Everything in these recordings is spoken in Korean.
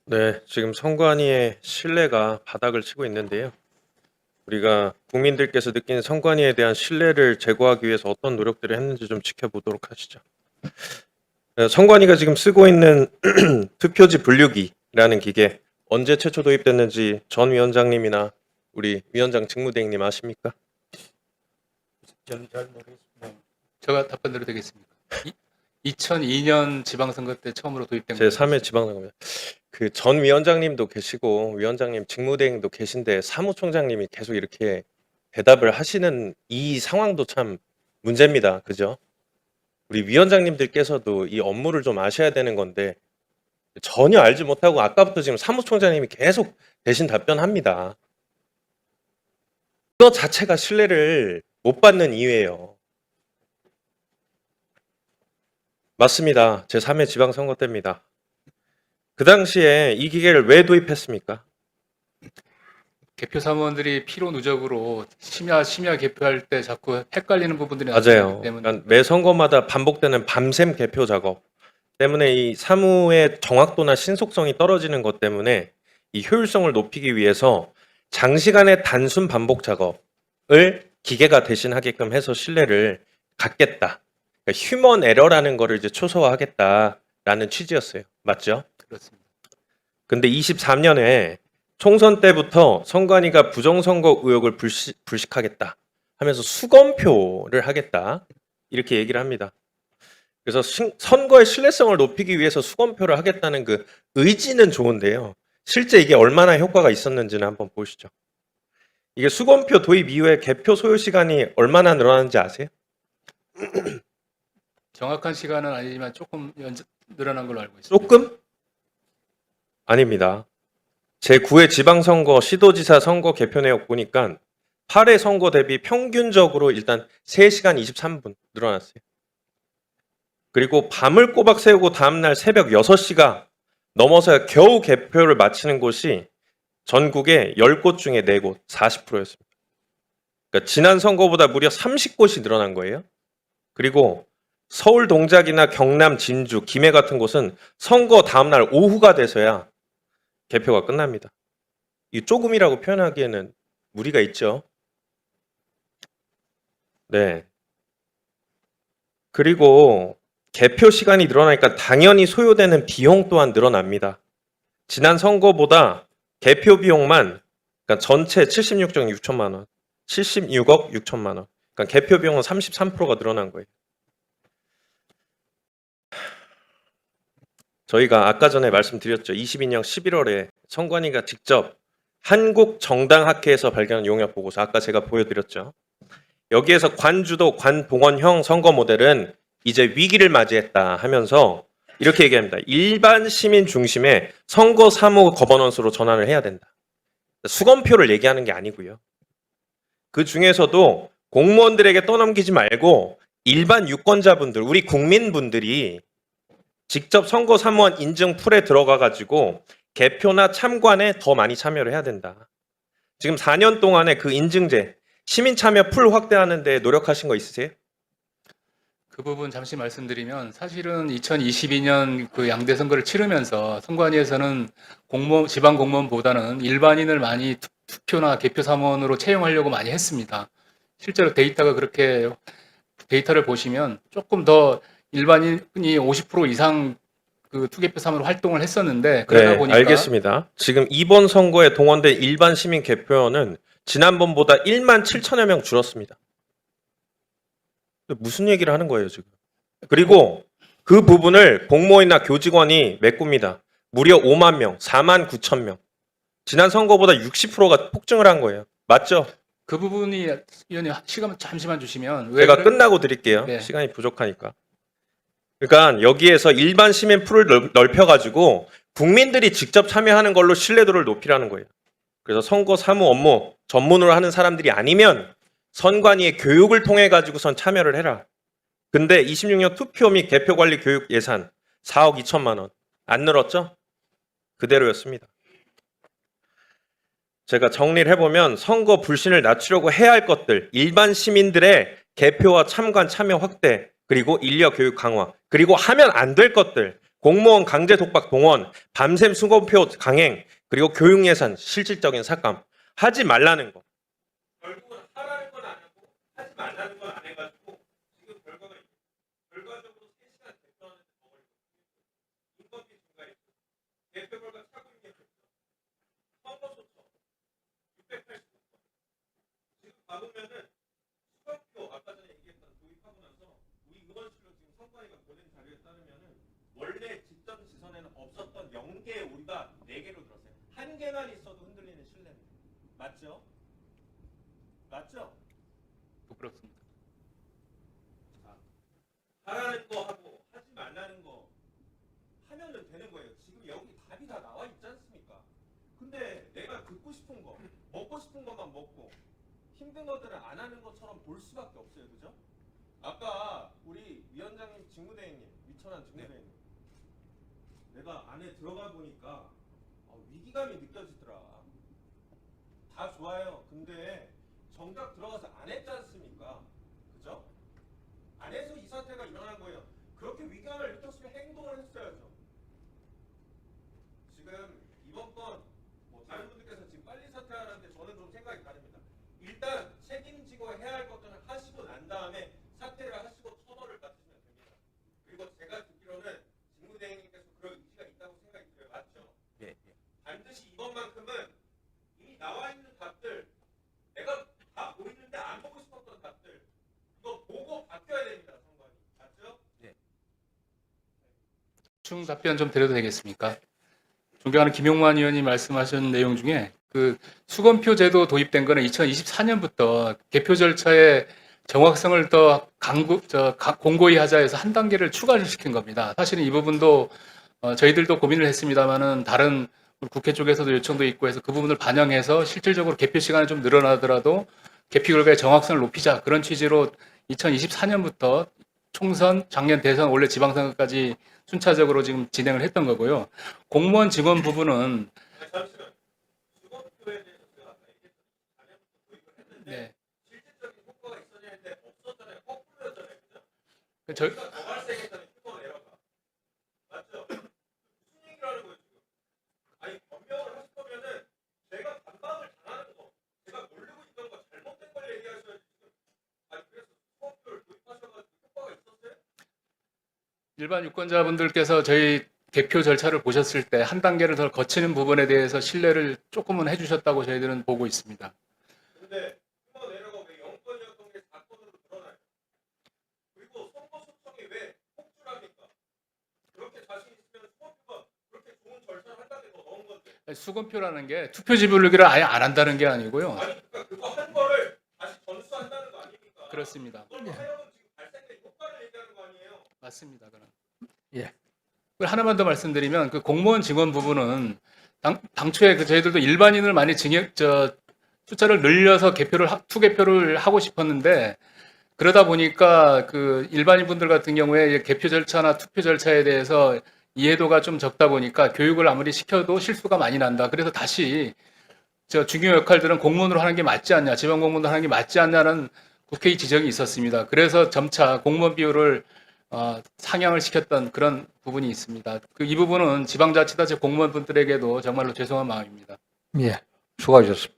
네, 지금 선관위의 신뢰가 바닥을 치고 있는데요. 우리가 국민들께서 느끼는 선관위에 대한 신뢰를 제고하기 위해서 어떤 노력들을 했는지 좀 지켜보도록 하시죠. 선관위가 지금 쓰고 있는 투표지 분류기라는 기계 언제 최초 도입됐는지 전 위원장님이나 우리 위원장 직무대행님 아십니까? 저는 잘 모르겠습니다. 제가 답변드려도 되겠습니까? 2002년 지방선거 때 처음으로 도입된 제 3회 지방선거입니다. 그 전 위원장님도 계시고 위원장님 직무대행도 계신데 사무총장님이 계속 이렇게 대답을 하시는 이 상황도 참 문제입니다. 그죠? 우리 위원장님들께서도 이 업무를 좀 아셔야 되는 건데 전혀 알지 못하고 아까부터 지금 사무총장님이 계속 대신 답변합니다. 그거 자체가 신뢰를 못 받는 이유예요. 맞습니다. 제 3회 지방선거 때입니다. 그 당시에 이 기계를 왜 도입했습니까? 개표 사무원들이 피로 누적으로 심야 개표할 때 자꾸 헷갈리는 부분들이 맞아요. 나타나기 때문에 그러니까 매 선거마다 반복되는 밤샘 개표 작업 때문에 이 사무의 정확도나 신속성이 떨어지는 것 때문에 이 효율성을 높이기 위해서 장시간의 단순 반복 작업을 기계가 대신하게끔 해서 신뢰를 갖겠다. 그러니까 휴먼 에러라는 거를 이제 초소화하겠다라는 취지였어요. 맞죠? 그렇습니다. 근데 23년에 총선 때부터 선관위가 부정선거 의혹을 불식하겠다 하면서 수검표를 하겠다 이렇게 얘기를 합니다. 그래서 선거의 신뢰성을 높이기 위해서 수검표를 하겠다는 그 의지는 좋은데요. 실제 이게 얼마나 효과가 있었는지는 한번 보시죠. 이게 수검표 도입 이후에 개표 소요 시간이 얼마나 늘어났는지 아세요? 정확한 시간은 아니지만 조금 늘어난 걸로 알고 있습니다. 조금? 아닙니다. 제9회 지방선거 시도지사 선거 개표 내역 보니까 8회 선거 대비 평균적으로 일단 3시간 23분 늘어났어요. 그리고 밤을 꼬박 새우고 다음날 새벽 6시가 넘어서야 겨우 개표를 마치는 곳이 전국에 10곳 중에 4곳, 40%였습니다. 그러니까 지난 선거보다 무려 30곳이 늘어난 거예요. 그리고 서울 동작이나 경남 진주, 김해 같은 곳은 선거 다음날 오후가 돼서야 개표가 끝납니다. 이 조금이라고 표현하기에는 무리가 있죠. 네. 그리고 개표 시간이 늘어나니까 당연히 소요되는 비용 또한 늘어납니다. 지난 선거보다 개표 비용만 그러니까 전체 76억 6천만 원, 76억 6천만 원. 그러니까 개표 비용은 33%가 늘어난 거예요. 저희가 아까 전에 말씀드렸죠. 22년 11월에 선관위가 직접 한국정당학회에서 발견한 용역 보고서 아까 제가 보여드렸죠. 여기에서 관주도 관봉원형 선거 모델은 이제 위기를 맞이했다 하면서 이렇게 얘기합니다. 일반 시민 중심의 선거 사무 거버넌스로 전환을 해야 된다. 수검표를 얘기하는 게 아니고요. 그 중에서도 공무원들에게 떠넘기지 말고 일반 유권자분들, 우리 국민분들이 직접 선거 사무원 인증 풀에 들어가 가지고 개표나 참관에 더 많이 참여를 해야 된다. 지금 4년 동안에 그 인증제, 시민 참여 풀 확대하는 데 노력하신 거 있으세요? 그 부분 잠시 말씀드리면 사실은 2022년 그 양대 선거를 치르면서 선관위에서는 지방 공무원보다는 일반인을 많이 투표나 개표 사무원으로 채용하려고 많이 했습니다. 실제로 데이터를 보시면 조금 더 일반인이 50% 이상 그 투개표 사무로 활동을 했었는데 그러다 네, 보니까 알겠습니다. 지금 이번 선거에 동원된 일반 시민 개표원은 지난번보다 1만 7천여 명 줄었습니다. 무슨 얘기를 하는 거예요, 지금? 그리고 그 부분을 공무원이나 교직원이 메꿉니다. 무려 5만 명, 4만 9천 명. 지난 선거보다 60%가 폭증을 한 거예요. 맞죠? 그 부분이 위원님 시간 잠시만 주시면 제가 끝나고 드릴게요. 네. 시간이 부족하니까. 그러니까 여기에서 일반 시민 풀을 넓혀가지고 국민들이 직접 참여하는 걸로 신뢰도를 높이라는 거예요. 그래서 선거 사무 업무 전문으로 하는 사람들이 아니면 선관위의 교육을 통해 가지고선 참여를 해라. 근데 26년 투표 및 개표 관리 교육 예산 4억 2천만 원 안 늘었죠? 그대로였습니다. 제가 정리를 해보면 선거 불신을 낮추려고 해야 할 것들, 일반 시민들의 개표와 참관 참여 확대, 그리고 인력 교육 강화, 그리고 하면 안 될 것들, 공무원 강제 독박 동원, 밤샘 수검표 강행, 그리고 교육 예산 실질적인 삭감 하지 말라는 거. 결국은 하라는 건 안 하고 하지 말라는 건 안 해가지고 지금 결과적으로 3시간 대표하는 데 더 걸리고 인건비 증가했고 대표 결과 차고 있는 게 선거 소청 689건. 지금 가보면은 수검표 아까 전에 얘기했던 도입하고 나서 우리 의원실로 지금 선관위가 보낸 자료에 따르면은 원래 직전 지선에는 없었던 0개에 우리가 4개로 들었어요. 1개만 있어도 흔들리는 신뢰입니다. 맞죠? 맞죠? 그렇습니다. 하라는 거 하고 하지 말라는 거 하면은 되는 거예요. 지금 여기 답이 다 나와 있지 않습니까? 근데 내가 듣고 싶은 거, 먹고 싶은 것만 먹고 힘든 것들은 안 하는 것처럼 볼 수밖에 없어요. 그죠? 아까 우리 위원장님 직무대행님, 위천한 직무대행님 내가 안에 들어가 보니까 위기감이 느껴지더라. 다 좋아요. 근데 정작 들어가서 안 했지 않습니까? 그죠? 안에서 이 사태가 일어난 거예요. 그렇게 위기감을 느꼈으면 행동을 했어야죠. 지금 이번 건 다른 분들께서 지금 빨리 사퇴하는데 저는 좀 생각이 다릅니다. 일단 책임지고 해야 할 것들은 하시고 난 다음에 사퇴를 하시고 처벌을 받으시면 됩니다. 그리고 제가 듣기로는 직무대행님께서 그럴 의지가 있다고 생각이 들어요. 맞죠? 예. 반드시 이번만큼은 이미 나와 있는 답들, 내가 다 보이는데 안 보고 싶었던 답들, 이거 보고 바뀌어야 됩니다. 선관위. 맞죠? 예. 충 답변 좀 드려도 되겠습니까? 존경하는 김용만 의원이 말씀하신 내용 중에 그 수검표 제도 도입된 거는 2024년부터 개표 절차의 정확성을 더 공고히 하자 해서 한 단계를 추가를 시킨 겁니다. 사실은 이 부분도 저희들도 고민을 했습니다만은 다른 국회 쪽에서도 요청도 있고 해서 그 부분을 반영해서 실질적으로 개표 시간이 좀 늘어나더라도 개표 결과의 정확성을 높이자 그런 취지로 2024년부터 총선, 작년 대선, 원래 지방선거까지 순차적으로 지금 진행을 했던 거고요. 공무원 직원 부분은 잠시만. 수검표에 대해서 제가 아까 얘기했던 작년부터 도입을 했는데 네. 실질적인 효과가 있었냐 했는데 없었잖아요. 거꾸로였잖아요. 그죠? 저희 우리가 더 발생했다는 휴거 에러가. 맞죠? 무슨 얘기를 하는 거예요, 지금? 아니, 변명을 하실 거면은 제가 반박을 당하는 거, 제가 모르고 있던 거 잘못된 걸 얘기하셔야지 지금. 아니, 그래서 수검표를 도입하셔가지고 효과가 있었어요? 일반 유권자분들께서 저희 개표 절차를 보셨을 때 한 단계를 더 거치는 부분에 대해서 신뢰를 조금은 해주셨다고 저희들은 보고 있습니다. 근데 휴거 에러가 왜 0건이었던 게 4건으로 드러나요? 그리고 선거 소청이 왜 폭주합니까? 그렇게 자신 있으면 수검표가 그렇게 좋은 절차를 한 단계 더 넣은 건데. 수검표라는 게 투표 지불기를 아예 안 한다는 게 아니고요. 아니 그러니까 그거 한 거를 다시 전수한다는 거 아닙니까? 그렇습니다. 그걸로 하여금 지금 발생된 효과를 얘기하는 거 아니에요? 맞습니다. 그럼. 예. 하나만 더 말씀드리면 그 공무원 직원 부분은 당초에 저희들도 일반인을 많이 숫자를 늘려서 투개표를 하고 싶었는데 그러다 보니까 그 일반인 분들 같은 경우에 개표 절차나 투표 절차에 대해서 이해도가 좀 적다 보니까 교육을 아무리 시켜도 실수가 많이 난다. 그래서 다시 중요 역할들은 공무원으로 하는 게 맞지 않냐, 지방 공무원으로 하는 게 맞지 않냐는 국회의 지적이 있었습니다. 그래서 점차 공무원 비율을 상향을 시켰던 그런 부분이 있습니다. 이 부분은 지방자치단체 공무원분들에게도 정말로 죄송한 마음입니다. 예, 수고하셨습니다.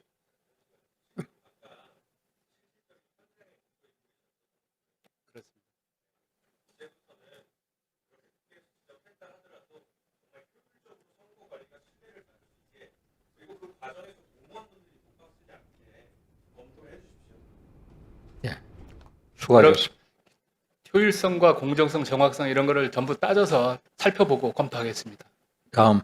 예, 수고하셨습니다. 효율성과 공정성, 정확성 이런 거를 전부 따져서 살펴보고 검토하겠습니다. 다음